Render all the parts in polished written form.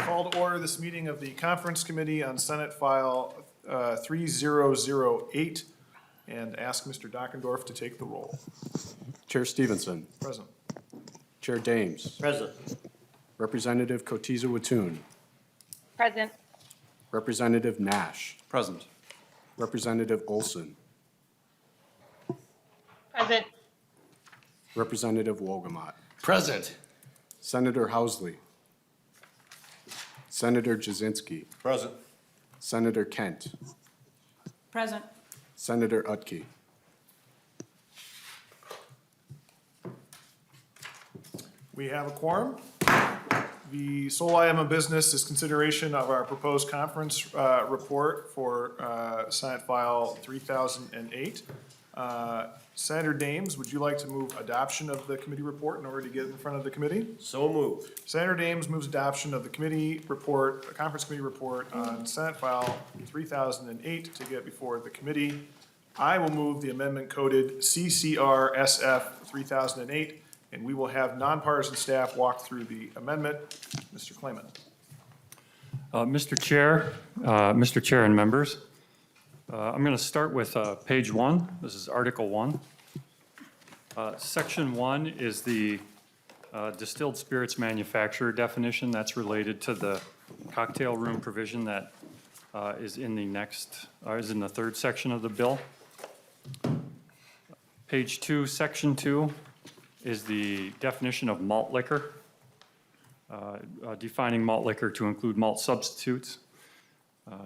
Call to order this meeting of the Conference Committee on Senate File 3008 and ask Mr. Dockendorf to take the roll. Chair Stephenson. Present. Chair Dahms. Present. Representative Cotiza-Wattoon. Present. Representative Nash. Present. Representative Olson. Present. Representative Wolgamott. Present. Senator Housley. Senator Jasinski. Present. Senator Kent. Present. Senator Utke. We have a quorum. The sole item of business is consideration of our proposed conference report for Senate File 3008. Senator Dahms, would you like to move adoption of the committee report in order to get it in front of the committee? So moved. Senator Dahms moves adoption of the committee report, conference committee report on Senate File 3008 to get before the committee. I will move the amendment coded CCR SF3008, and we will have nonpartisan staff walk through the amendment. Mr. Clayman. Mr. Chair and members, I'm going to start with page 1. This is Article 1. Section 1 is the distilled spirits manufacturer definition that's related to the cocktail room provision that is in the third section of the bill. Page 2, Section 2 is the definition of malt liquor, defining malt liquor to include malt substitutes,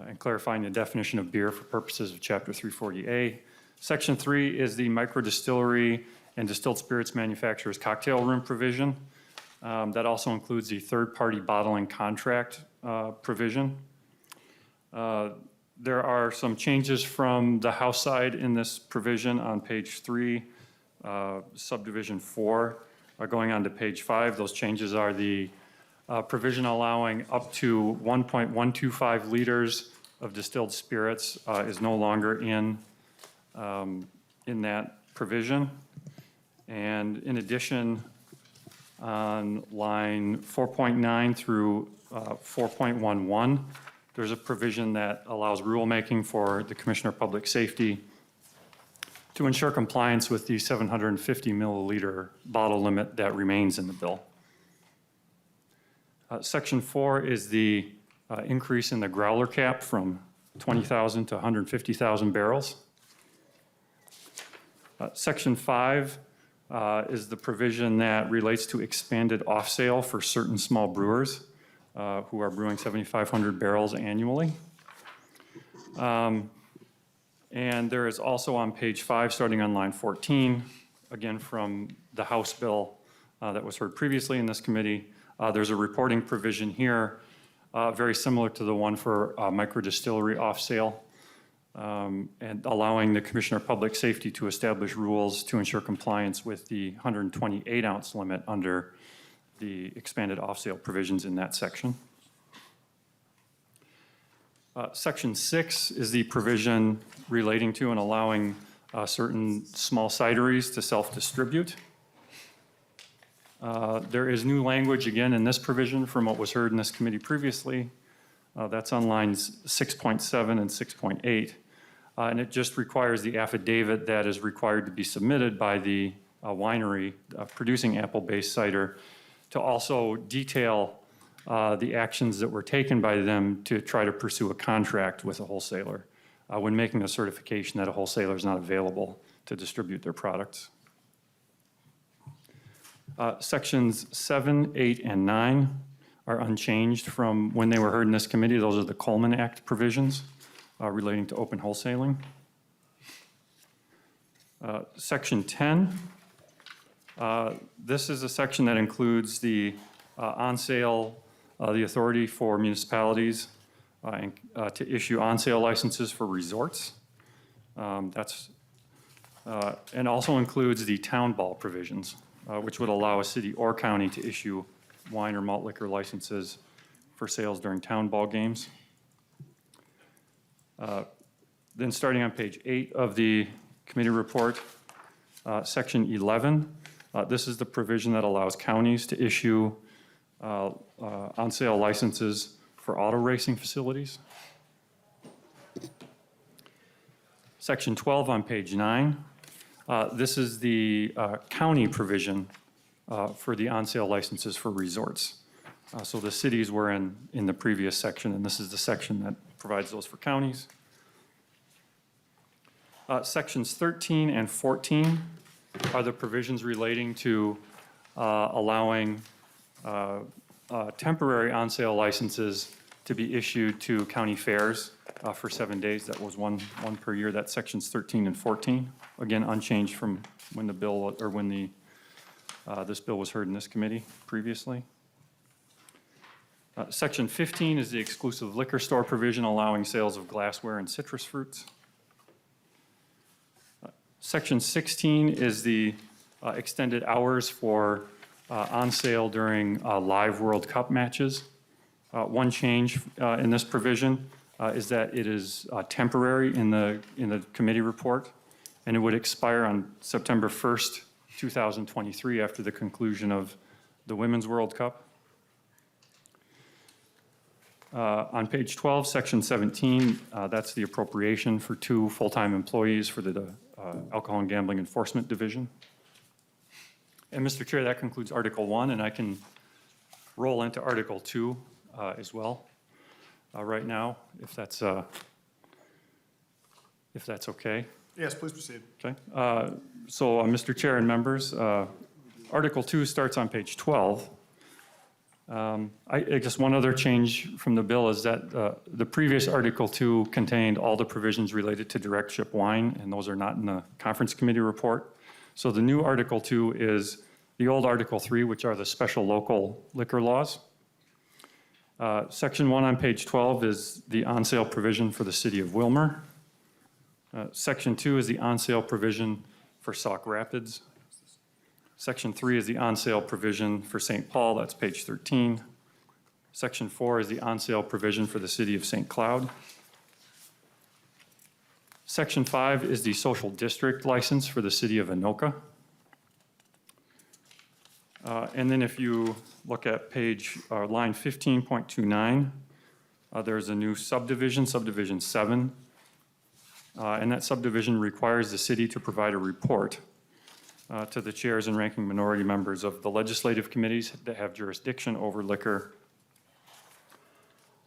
and clarifying the definition of beer for purposes of Chapter 340A. Section 3 is the microdistillery and distilled spirits manufacturer's cocktail room provision. That also includes the third-party bottling contract provision. There are some changes from the House side in this provision on page 3, subdivision 4, going on to page 5. Those changes are the provision allowing up to 1.125 liters of distilled spirits is no longer in that provision. And in addition, on line 4.9 through 4.11, there's a provision that allows rulemaking for the Commissioner of Public Safety to ensure compliance with the 750 milliliter bottle limit that remains in the bill. Section 4 is the increase in the growler cap from 20,000 to 150,000 barrels. Section 5 is the provision that relates to expanded off-sale for certain small brewers who are brewing 7,500 barrels annually. And there is also on page 5, starting on line 14, again from the House bill that was heard previously in this committee, there's a reporting provision here, very similar to the one for microdistillery off-sale, and allowing the Commissioner of Public Safety to establish rules to ensure compliance with the 128-ounce limit under the expanded off-sale provisions in that section. Section 6 is the provision relating to and allowing certain small cideries to self-distribute. There is new language again in this provision from what was heard in this committee previously. That's on lines 6.7 and 6.8. And it just requires the affidavit that is required to be submitted by the winery producing apple-based cider to also detail the actions that were taken by them to try to pursue a contract with a wholesaler when making a certification that a wholesaler is not available to distribute their products. Sections 7, 8, and 9 are unchanged from when they were heard in this committee. Those are the Coleman Act provisions relating to open wholesaling. Section 10, this is a section that includes the on-sale, the authority for municipalities to issue on-sale licenses for resorts. And also includes the town ball provisions, which would allow a city or county to issue wine or malt liquor licenses for sales during town ball games. Then starting on page 8 of the committee report, section 11, this is the provision that allows counties to issue on-sale licenses for auto racing facilities. Section 12 on page 9. This is the county provision for the on-sale licenses for resorts. So the cities were in the previous section, and this is the section that provides those for counties. Sections 13 and 14 are the provisions relating to allowing temporary on-sale licenses to be issued to county fairs for 7 days. That was one per year. That's sections 13 and 14. Again, unchanged from when the bill, or when this bill was heard in this committee previously. Section 15 is the exclusive liquor store provision allowing sales of glassware and citrus fruits. Section 16 is the extended hours for on sale during live World Cup matches. One change in this provision is that it is temporary in the committee report, and it would expire on September 1st, 2023, after the conclusion of the Women's World Cup. On page 12, section 17, that's the appropriation for 2 full-time employees for the Alcohol and Gambling Enforcement Division. And Mr. Chair, that concludes Article 1, and I can roll into Article 2 as well right now, if that's okay. Yes, please proceed. Okay. So, Mr. Chair and members, Article 2 starts on page 12. I guess one other change from the bill is that the previous Article 2 contained all the provisions related to direct ship wine, and those are not in the conference committee report. So the new Article 2 is the old Article 3, which are the special local liquor laws. Section 1 on page 12 is the on-sale provision for the city of Wilmer. Section 2 is the on-sale provision for Sauk Rapids. Section 3 is the on-sale provision for St. Paul, that's page 13. Section 4 is the on-sale provision for the city of St. Cloud. Section 5 is the social district license for the city of Anoka. And then if you look at line 15.29, there's a new subdivision, subdivision 7. And that subdivision requires the city to provide a report to the chairs and ranking minority members of the legislative committees that have jurisdiction over liquor.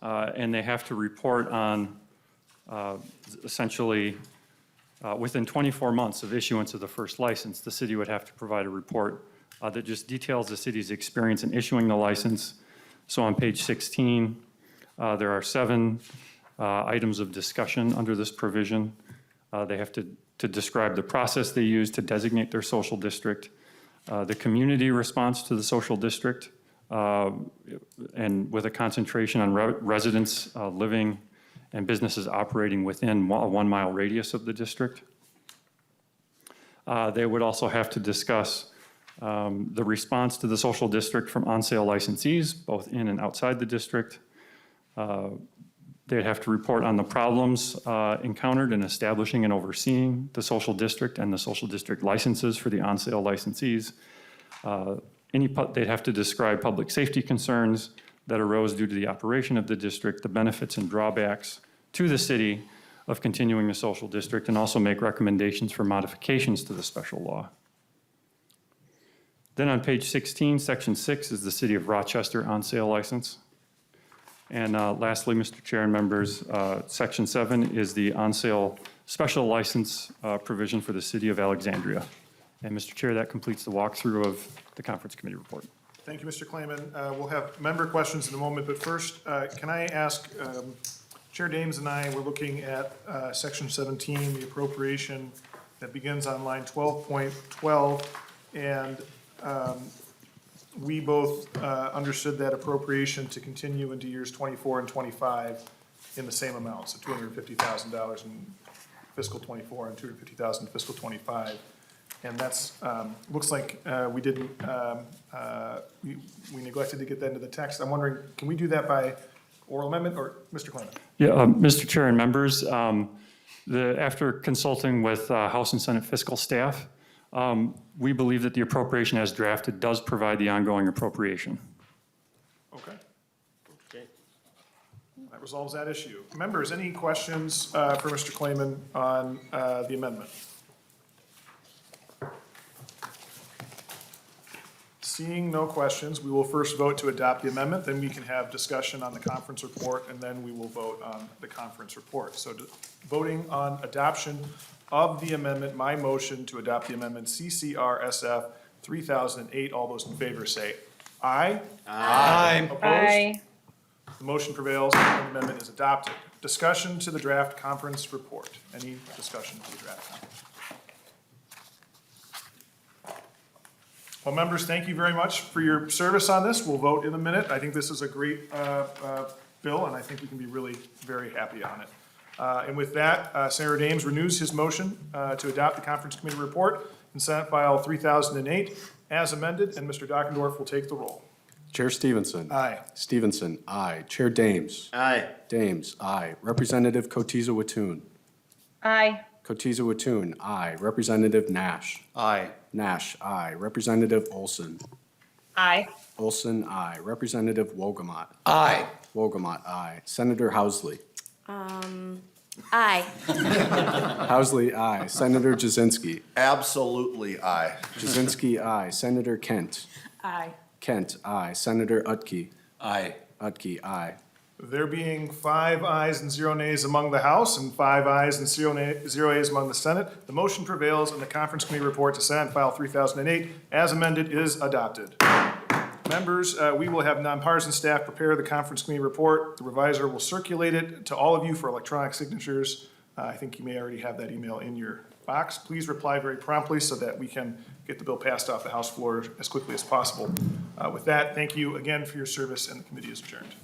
And they have to report on essentially within 24 months of issuance of the first license, the city would have to provide a report that just details the city's experience in issuing the license. So on page 16, there are 7 items of discussion under this provision. They have to describe the process they use to designate their social district, the community response to the social district, and with a concentration on residents living and businesses operating within a 1-mile radius of the district. They would also have to discuss the response to the social district from on-sale licensees, both in and outside the district. They'd have to report on the problems encountered in establishing and overseeing the social district and the social district licenses for the on-sale licensees. They'd have to describe public safety concerns that arose due to the operation of the district, the benefits and drawbacks to the city of continuing the social district, and also make recommendations for modifications to the special law. Then on page 16, section 6 is the City of Rochester on-sale license. And lastly, Mr. Chair and members, section 7 is the on-sale special license provision for the City of Alexandria. And Mr. Chair, that completes the walkthrough of the conference committee report. Thank you, Mr. Klayman. We'll have member questions in a moment, but first, can I ask, Chair Dahms and I were looking at section 17, the appropriation that begins on line 12.12, and we both understood that appropriation to continue into years 24 and 25 in the same amount, so $250,000 in fiscal 24 and $250,000 in fiscal 25. And that's, looks like we didn't, we neglected to get that into the text. I'm wondering, can we do that by oral amendment, or Mr. Klayman? Yeah, Mr. Chair and members, after consulting with House and Senate fiscal staff, we believe that the appropriation as drafted does provide the ongoing appropriation. Okay, Okay. that resolves that issue. Members, any questions for Mr. Clayman on the amendment? Seeing no questions, we will first vote to adopt the amendment, then we can have discussion on the conference report, and then we will vote on the conference report. So voting on adoption of the amendment, my motion to adopt the amendment CCR SF 3008, all those in favor say aye. Aye. Opposed? The motion prevails and the amendment is adopted. Discussion to the draft conference report. Any discussion to the draft conference? Well, members, thank you very much for your service on this. We'll vote in a minute. I think this is a great bill, and I think we can be really very happy on it. And with that, Senator Dahms renews his motion to adopt the conference committee report in Senate File 3008 as amended, and Mr. Dockendorf will take the roll. Chair Stephenson. Aye. Stephenson, aye. Chair Dahms. Aye. Dahms, aye. Representative Cotiza Wattoon. Aye. Cotiza Wattoon, aye. Representative Nash. Aye. Nash, aye. Representative Olson. Aye. Olson, aye. Representative Wogamot. Aye. Wogamot, aye. Senator Housley. Aye. Housley, aye. Senator Jazinski. Absolutely aye. Jazinski, aye. Senator Kent. Aye. Kent, aye. Senator Utke. Aye. Utke, aye. There being 5 ayes and 0 nays among the House and 5 ayes and 0 ayes among the Senate, the motion prevails and the conference committee report to Senate File 3008 as amended is adopted. Members, we will have nonpartisan staff prepare the conference committee report. The revisor will circulate it to all of you for electronic signatures. I think you may already have that email in your box. Please reply very promptly so that we can get the bill passed off the House floor as quickly as possible. With that, thank you again for your service, and the committee is adjourned.